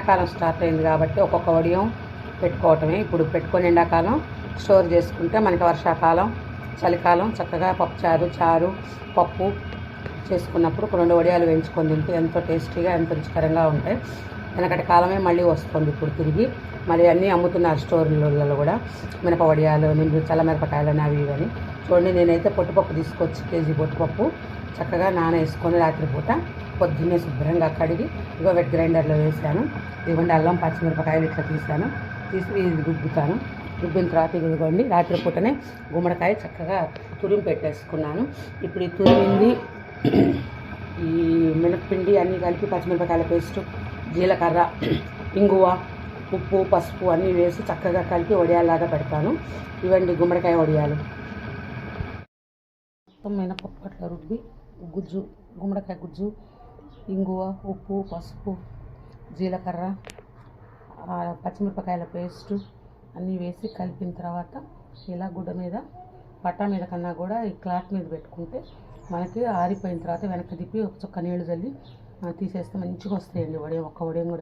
ఎండాకాలం స్టార్ట్ అయింది కాబట్టి ఒక్కొక్క వడియం పెట్టుకోవటమే. ఇప్పుడు పెట్టుకొని ఎండాకాలం స్టోర్ చేసుకుంటే మనకి వర్షాకాలం చలికాలం చక్కగా చారు పప్పు చేసుకున్నప్పుడు 2 వడియాలు వేయించుకొని తింటే ఎంతో టేస్టీగా ఎంతో రుచికరంగా ఉంటాయి. వెనకటి కాలమే మళ్ళీ వస్తుంది ఇప్పుడు తిరిగి. మరి అన్నీ అమ్ముతున్నారు స్టోర్లలో కూడా, మినప వడియాలు, చల్లమిరపకాయలని అవి ఇవని. చూడండి, నేనైతే పొట్టుపప్పు తీసుకొచ్చి కేజీ పొట్టుపప్పు చక్కగా నానేసుకొని రాత్రిపూట పొద్దున్నే శుభ్రంగా కడిగి వెట్ గ్రైండర్లో వేసాను. ఇదిగోండి అల్లం పచ్చిమిరపకాయలు ఇట్లా తీసి ఇది రుబ్బుతాను. రుబ్బిన తర్వాత ఇదిగోండి రాత్రిపూటనే గుమ్మడికాయ చక్కగా తురిమి పెట్టేసుకున్నాను. ఇప్పుడు ఈ తురిమింది ఈ మినప్పిండి అన్నీ కలిపి పచ్చిమిరపకాయల పేస్టు, జీలకర్ర, ఇంగువ, ఉప్పు, పసుపు అన్నీ వేసి చక్కగా కలిపి వడియాల్లాగా పెడతాను. ఇవండి గుమ్మడికాయ వడియాలు. మొత్తం మినపప్పు అట్లా రుబ్బి గుమ్మడికాయ గుజ్జు, ఇంగువ, ఉప్పు, పసుపు, జీలకర్ర, పచ్చిమిరపకాయల పేస్టు అన్నీ వేసి కలిపిన తర్వాత ఇలా గుడ్డ మీద పట్టా మీద కన్నా కూడా ఈ క్లాత్ మీద పెట్టుకుంటే మనకి ఆరిపోయిన తర్వాత వెనక్కి తిప్పి ఒక చుక్క నీళ్ళు చల్లి తీసేస్తే మంచిగా వస్తాయండి వడియం. ఒక్క వడియం కూడా